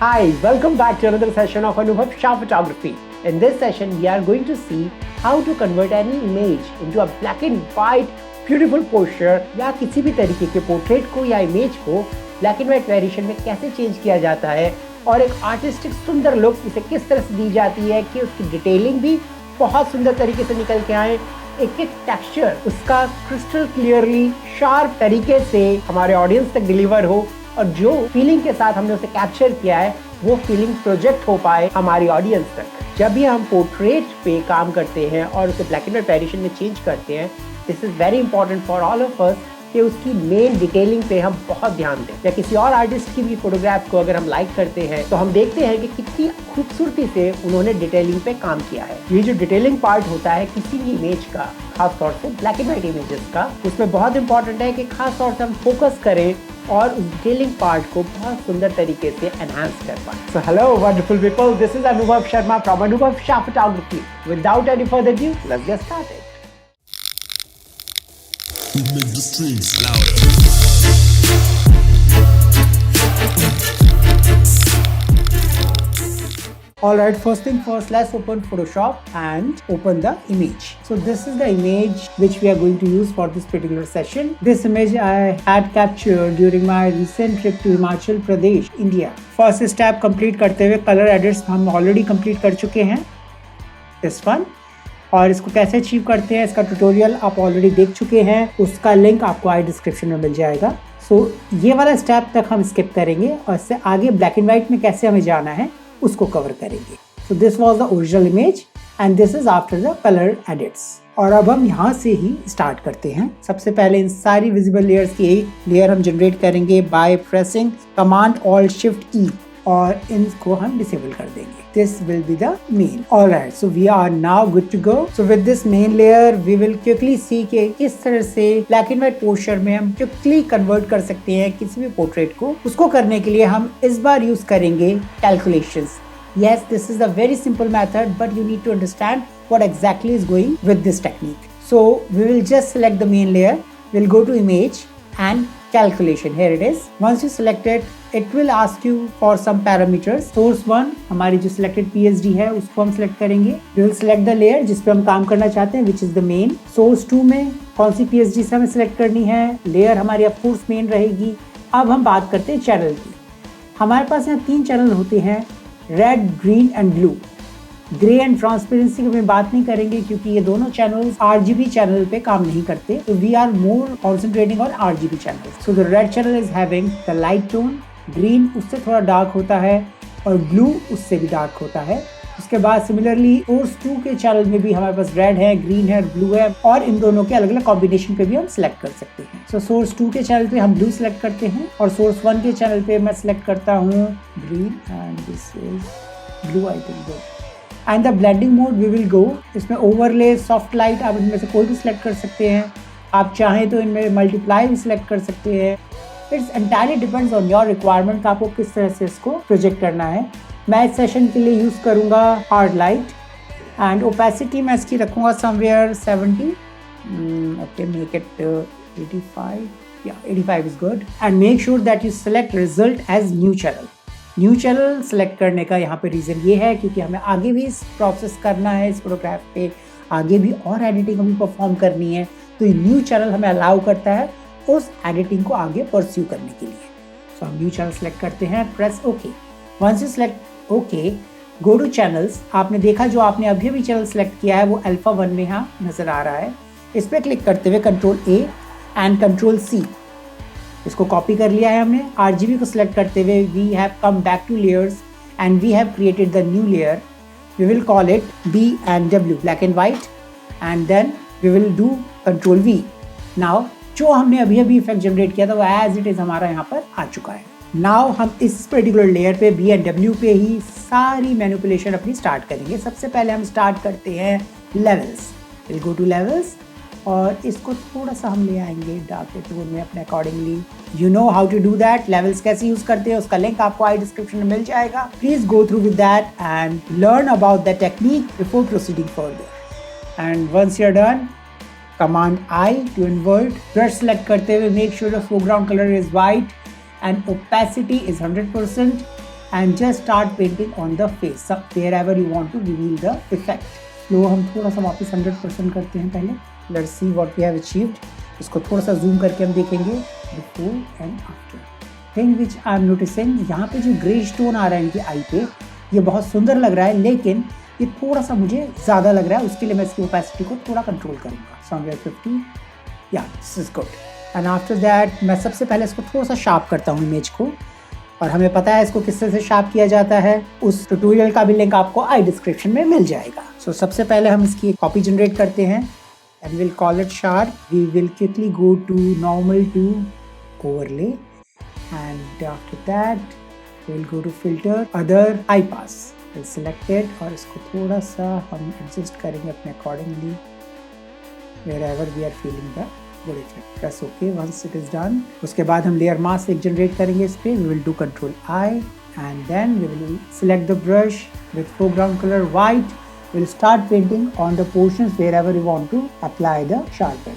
Hi, welcome back to another session of anubhavshaphotography. In this session, we are going to see how to convert any image into a black and white beautiful posture या किसी भी तरीके के portrait को या image को black and white variation में कैसे चेंज किया जाता है और एक आर्टिस्टिक सुंदर लुक इसे किस तरह से दी जाती है कि उसकी डिटेलिंग भी बहुत सुंदर तरीके से निकल के आए, एक एक टेक्सचर उसका क्रिस्टल क्लियरली शार्प तरीके से हमारे ऑडियंस तक डिलीवर हो और जो फीलिंग के साथ हमने उसे कैप्चर किया है वो फीलिंग प्रोजेक्ट हो पाए हमारी ऑडियंस तक। जब भी हम पोर्ट्रेट पे काम करते हैं और उसे ब्लैक एंड व्हाइट वेरिएशन में चेंज करते हैं, this is very important for all of us कि उसकी मेन डिटेलिंग पे हम बहुत ध्यान दें। या किसी और आर्टिस्ट की भी फोटोग्राफ को अगर हम लाइक करते हैं तो हम देखते हैं कि कितनी खूबसूरती से उन्होंने डिटेलिंग पे काम किया है। ये जो डिटेलिंग पार्ट होता है किसी भी इमेज का, खास तौर से ब्लैक एंड व्हाइट इमेजेस का, उसमें बहुत इंपॉर्टेंट है कि खास तौर से हम फोकस करें और उस डिटेलिंग पार्ट को बहुत सुंदर तरीके से एनहांस कर पाए। So hello wonderful people, this is Anubhav Sharma from anubhavshaphotography. Without any further ado, let's get started. We make the streams louder. Alright, first thing first, let's open Photoshop and open the image. So this is the image which we are going to use for this particular session. This image I had captured during my recent trip to Himachal Pradesh, India. First step complete करते हुए color edits हम already complete कर चुके हैं, this one. और इसको कैसे achieve करते हैं इसका ट्यूटोरियल आप ऑलरेडी देख चुके हैं, उसका लिंक आपको आई डिस्क्रिप्शन में मिल जाएगा। सो ये वाला स्टेप तक हम स्किप करेंगे और इससे आगे ब्लैक एंड व्हाइट में कैसे हमें जाना है उसको कवर करेंगे। So this was the original image and this is after the colour edits. और अब हम यहाँ से ही स्टार्ट करते हैं। सबसे पहले इन सारी विजिबल लेयर्स की एक लेयर हम जनरेट करेंगे by pressing command alt shift E और इनको हम डिसेबल कर देंगे। This will be the main. Alright, so we are now good to go. So with this main layer, we will quickly see कि किस तरह से black and white पोस्चर में हम quickly convert कर सकते हैं किसी भी पोर्ट्रेट को। उसको करने के लिए हम इस बार यूज करेंगे calculations. Yes, this is a very simple method, but you need to understand what exactly is going with this technique. So we will just select the main layer. We'll go to image and calculation. Here it is. Once you select it, it will ask you for some parameters. Source 1 हमारी जो selected PSD है उसको हम select करेंगे. We will select the layer जिस पे हम काम करना चाहते हैं, which is the main. Source 2 में कौन सी PSD से हमें select करनी है, layer हमारी of course main रहेगी. अब हम बात करते हैं चैनल की। हमारे पास यहाँ 3 चैनल होते हैं, red, green and blue. Grey and transparency की हम बात नहीं करेंगे क्योंकि ये दोनों चैनल्स RGB चैनल पे काम नहीं करते, तो we are more concentrating on RGB channel. So the red channel is having the light tone, green उससे थोड़ा डार्क होता है और ब्लू उससे भी डार्क होता है। उसके बाद सिमिलरली सोर्स 2 के चैनल में भी हमारे पास रेड है, ग्रीन है, ब्लू है और इन दोनों के अलग अलग कॉम्बिनेशन पे भी हम सिलेक्ट कर सकते हैं। सो सोर्स 2 के चैनल पे हम ब्लू सिलेक्ट करते हैं और सोर्स 1 के चैनल पे मैं सिलेक्ट करता हूँ green and this is blue I think. And the blending mode we will go, इसमें ओवरले, सॉफ्ट लाइट आप इनमें से कोई भी सिलेक्ट कर सकते हैं। आप चाहें तो इनमें मल्टीप्लाई भी सिलेक्ट कर सकते हैं। It's entirely depends on your requirement का आपको किस तरह से इसको प्रोजेक्ट करना है। मैं इस सेशन के लिए यूज़ करूँगा हार्ड लाइट एंड ओपेसिटी मैं इसकी रखूँगा समवेयर 70। ओके, मेक इट 85 या 85 is good and make sure that you select result as new channel. New channel select करने का यहाँ पे रीज़न ये है क्योंकि हमें आगे भी इस प्रोसेस करना है, इस फोटोग्राफ पे आगे भी और एडिटिंग हमें परफॉर्म करनी है, तो ये न्यू चैनल हमें अलाउ करता है उस एडिटिंग को आगे परस्यू करने के लिए। सो हम न्यू चैनल सेलेक्ट करते हैं, press okay. Once you select okay, go to channels. आपने देखा जो आपने अभी भी चैनल सेलेक्ट किया है वो अल्फा 1 में यहाँ नज़र आ रहा है। इस पर क्लिक करते हुए control A and control C, इसको कॉपी कर लिया है हमने। RGB को सिलेक्ट करते हुए we have come back to layers and we have created the new layer. We will call it B and W, black and white, and then we will do control V। Now जो हमने अभी effect generate किया था वो as it is हमारा यहाँ पर आ चुका है। नाउ हम इस पर्टिकुलर लेयर पे B and W पे ही सारी मैनिपुलेशन अपनी स्टार्ट करेंगे। सबसे पहले हम स्टार्ट करते हैं levels. Will go two levels और इसको थोड़ा सा हम ले आएंगे डार्क टोन में अपने accordingly. You know how to do that. Levels कैसे यूज करते हैं उसका लिंक आपको आई डिस्क्रिप्शन में मिल जाएगा। Please go through with that and learn about the technique before proceeding further. And once you are done, command I to invert. Brush select करते हुए make sure the foreground colour is white and opacity is 100% and just start painting on the face wherever you want to reveal the effect. Flow हम थोड़ा सा वापस 100% करते हैं पहले. Let's see what we have achieved. इसको थोड़ा सा जूम करके हम देखेंगे before and after. Thing which I am noticing, यहाँ पे जो ग्रे स्टोन आ रहा है इनकी आई पे, ये बहुत सुंदर लग रहा है, लेकिन ये थोड़ा सा मुझे ज़्यादा लग रहा है. उसके लिए मैं इसकी ओपेसिटी को थोड़ा कंट्रोल करूँगा. Somewhere 50. Yeah, this is good. And after that मैं सबसे पहले इसको थोड़ा सा शार्प करता हूँ इमेज को, और हमें पता है इसको किस तरह से शार्प किया जाता है. उस ट्यूटोरियल का भी लिंक आपको आई डिस्क्रिप्शन में मिल जाएगा. सो सबसे पहले हम इसकी कॉपी जनरेट करते हैं and we'll call it sharp. We will quickly go to normal to overlay, and after that we'll go to filter other high pass. We'll select it और इसको थोड़ा सा हम adjust करेंगे अपने accordingly wherever we are feeling the good effect. Press OK once it is done. उसके बाद हम layer mask एक generate करेंगे इस पे. We will do Control I and then we will select the brush with foreground color white. We'll start painting on the portions wherever you want to apply the sharpen.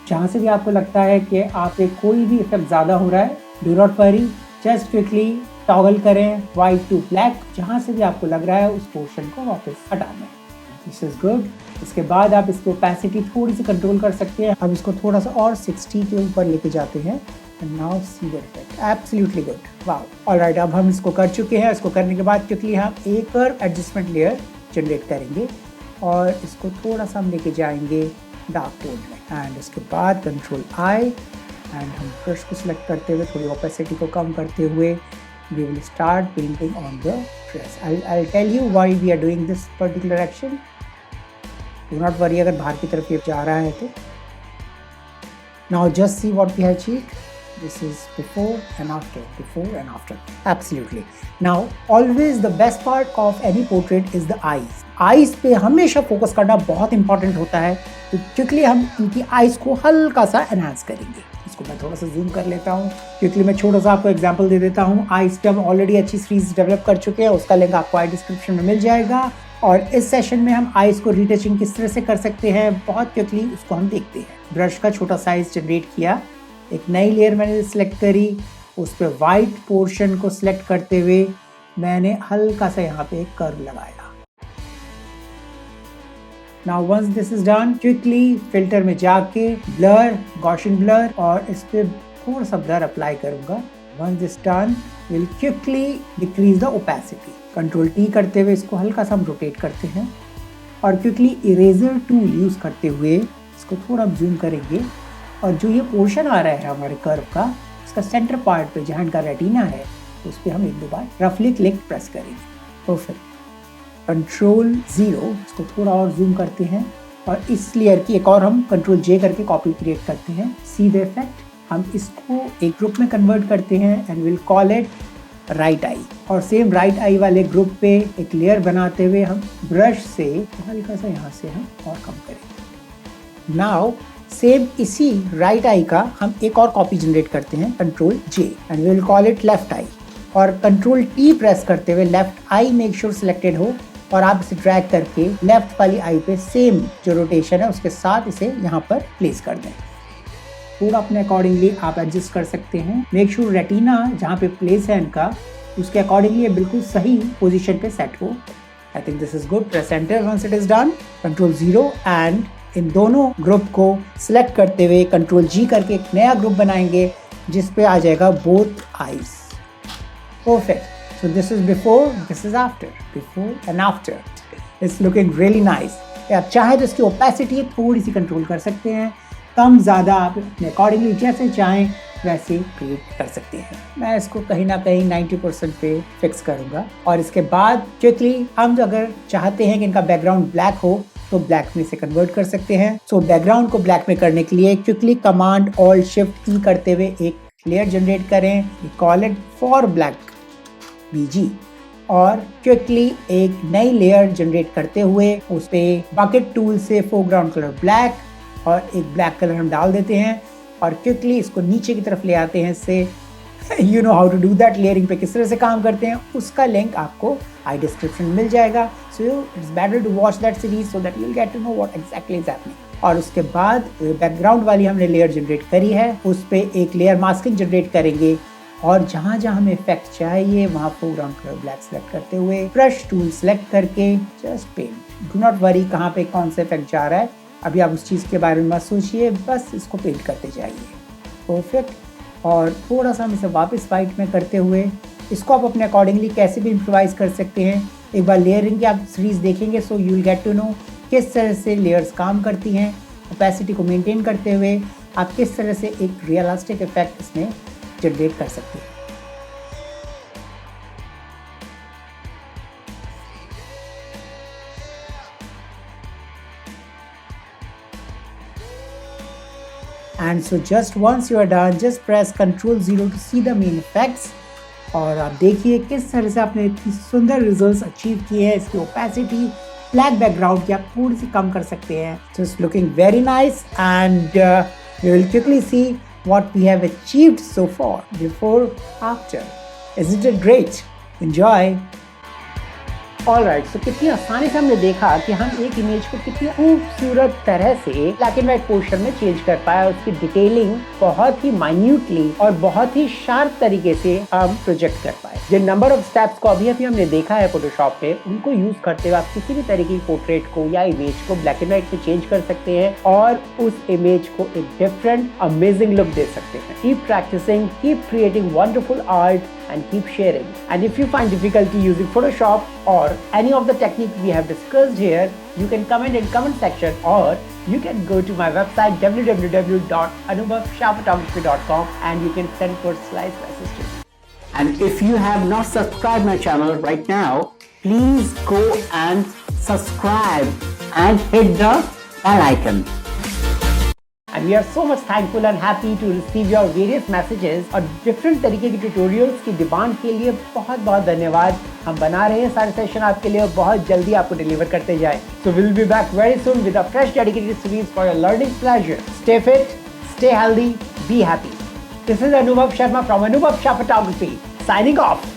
जहाँ से भी आपको लगता है कि आप पे कोई भी इफेक्ट ज़्यादा हो रहा है, do not worry, just quickly toggle करें white to black. जहाँ से भी आपको लग रहा है उस पोर्शन को वापस हटा दें. This is good. इसके बाद आप इसको opacity थोड़ी सी कंट्रोल कर सकते हैं. अब इसको थोड़ा सा और 60 के ऊपर लेके जाते हैं. And now see the effect. Absolutely good. Wow. Alright, अब हम इसको कर चुके हैं. इसको करने के बाद क्विकली हम एक और एडजस्टमेंट लेयर जनरेट करेंगे और इसको थोड़ा सा हम लेके जाएंगे डार्क टोन में. एंड इसके बाद कंट्रोल आई एंड हम ब्रश को सिलेक्ट करते हुए थोड़ी ओपेसिटी को कम करते हुए we will start painting on the dress. I'll tell you why we are doing this particular action. Do not worry अगर बाहर की तरफ ये जा रहा है तो. Now just see what we have achieved. This is before and after, before and after. Absolutely. Now, always the best part of any portrait is the eyes. Eyes पे हमेशा फोकस करना बहुत इंपॉर्टेंट होता है. तो क्विकली हम इनकी eyes को हल्का सा एनहांस करेंगे. इसको मैं थोड़ा सा जूम कर लेता हूँ. क्विकली मैं छोटा सा आपको एग्जांपल दे देता हूँ. आईज पे हम ऑलरेडी अच्छी सीरीज डेवलप कर चुके हैं, उसका लिंक आपको आई डिस्क्रिप्शन में मिल जाएगा. और इस सेशन में हम आईज को रीटचिंग किस तरह से कर सकते हैं बहुत क्विकली उसको हम देखते हैं. ब्रश का छोटा साइज जनरेट किया, एक नई लेयर मैंने सिलेक्ट करी, उस पर वाइट पोर्शन को सिलेक्ट करते हुए मैंने हल्का सा यहाँ पे एक कर्व लगाया. Now once this is done, quickly filter में जाके ब्लर, गॉसियन ब्लर, और इस पे थोड़ा सा ब्लर अप्लाई करूंगा. Once this done, will quickly decrease the opacity. Control T करते हुए इसको हल्का सा हम रोटेट करते हैं और क्विकली इरेजर टूल यूज करते हुए इसको थोड़ा जूम करेंगे. और जो ये पोर्शन आ रहा है हमारे कर्व का, इसका सेंटर पार्ट पे जहाँ इनका रेटिना है उस पर हम एक दो बार रफली क्लिक प्रेस करेंगे. परफेक्ट. कंट्रोल 0, इसको थोड़ा और जूम करते हैं और इस लेयर की एक और हम कंट्रोल J करके कॉपी क्रिएट करते हैं. See the effect. हम इसको एक ग्रुप में कन्वर्ट करते हैं and will call it right I. और सेम राइट आई वाले ग्रुप पे एक लेयर बनाते हुए हम ब्रश से हल्का सा यहाँ से हम और कम करेंगे. नाउ सेम इसी राइट आई का हम एक और कॉपी जनरेट करते हैं, control J, and we will call it left eye. और कंट्रोल T प्रेस करते हुए left eye make sure selected हो और आप इसे ड्रैग करके लेफ्ट वाली आई पे सेम जो रोटेशन है उसके साथ इसे यहाँ पर प्लेस कर दें. थोड़ा अपने अकॉर्डिंगली आप एडजस्ट कर सकते हैं. मेक श्योर रेटिना जहाँ पे प्लेस है इनका उसके अकॉर्डिंगली बिल्कुल सही पोजिशन पे सेट हो. I think this is good. Press enter once it is done. Control 0 and इन दोनों ग्रुप को सिलेक्ट करते हुए कंट्रोल G करके एक नया ग्रुप बनाएंगे जिस पे आ जाएगा both eyes. Perfect. So this is before, this is after, before and after. It's looking really nice. आप चाहे तो इसकी ओपेसिटी थोड़ी सी कंट्रोल कर सकते हैं, कम ज़्यादा आप अपने अकॉर्डिंगली जैसे चाहें वैसे क्रिएट कर सकते हैं. मैं इसको कहीं ना कहीं 90% पे फिक्स करूँगा. और इसके बाद क्विकली हम अगर चाहते हैं कि इनका बैकग्राउंड ब्लैक हो तो ब्लैक में से कन्वर्ट कर सकते हैं. सो बैकग्राउंड को ब्लैक में करने के लिए क्विकली कमांड ऑल्ट शिफ्ट ई करते हुए एक लेयर जनरेट करें. Call it for black BG और क्विकली एक नई लेयर जनरेट करते हुए उस पे बकेट टूल से फोरग्राउंड कलर ब्लैक और एक ब्लैक कलर हम डाल देते हैं और क्विकली इसको नीचे की तरफ ले आते हैं. इससे you know how to do that. Layering पे किस तरह से काम करते हैं उसका लिंक आपको आई डिस्क्रिप्शन में मिल जाएगा. So it's better to watch that series so that you will get to know what exactly is happening. और उसके बाद बैकग्राउंड वाली हमने लेयर जनरेट करी है, उस पे एक लेयर मास्किंग जनरेट करेंगे और जहाँ जहाँ हमें इफेक्ट चाहिए वहाँ फोरग्राउंड कलर ब्लैक सेलेक्ट करते हुए ब्रश टूल सेलेक्ट करके just paint. Do not worry कहाँ पे कौन सा इफेक्ट जा रहा है, अभी आप उस चीज़ के बारे में मत सोचिए, बस इसको पेंट करते जाइए। परफेक्ट। और थोड़ा सा हम इसे वापस वाइट में करते हुए इसको आप अपने अकॉर्डिंगली कैसे भी इम्प्रोवाइज कर सकते हैं। एक बार लेयरिंग की आप सीरीज देखेंगे so you will get to know किस तरह से लेयर्स काम करती हैं। ओपेसिटी को मेंटेन करते हुए आप किस तरह से एक रियलिस्टिक इफेक्ट इसमें जनरेट कर सकते हैं। And so just once you are done, just press Ctrl+0 to see the main effects. और आप देखिए किस तरह से आपने इतनी सुंदर रिजल्ट्स अचीव किए हैं। इसकी ओपेसिटी ब्लैक बैकग्राउंड की आप थोड़ी सी कम कर सकते हैं। Just looking very nice and we will quickly see what we have achieved so far, before, after. Isn't it great? Enjoy! Alright, so कितनी आसानी से हमने देखा कि हम एक इमेज को कितनी खूबसूरत तरह से ब्लैक एंड व्हाइट पोर्शन में चेंज कर पाए और उसकी डिटेलिंग बहुत ही माइन्यूटली और बहुत ही शार्प तरीके से हम प्रोजेक्ट कर पाए। जिन नंबर ऑफ स्टेप्स को अभी हमने देखा है फोटोशॉप पे, उनको यूज करते हुए आप किसी भी तरीके की पोर्ट्रेट को या इमेज को ब्लैक एंड व्हाइट में चेंज कर सकते हैं और उस इमेज को एक डिफरेंट अमेजिंग लुक दे सकते हैं। Keep practising, keep creating wonderful art and keep sharing. And if you find difficulty using Photoshop or any of the techniques we have discussed here, you can comment in comment section or you can go to my website www.anubhavshaphotography.com and you can send personalized message to me. And if you have not subscribed my channel right now, please go and subscribe and hit the bell icon. And we are so much thankful and happy to receive your various messages और different तरीके की tutorials की demand के लिए बहुत बहुत धन्यवाद। हम बना रहे हैं सारे सेशन आपके लिए और बहुत जल्दी आपको डिलीवर करते जाए। So we'll be back very soon with a fresh dedicated series for your learning pleasure. Stay fit, stay healthy, be happy. This is Anubhav Sharma from Anubhav Shah Photography signing off.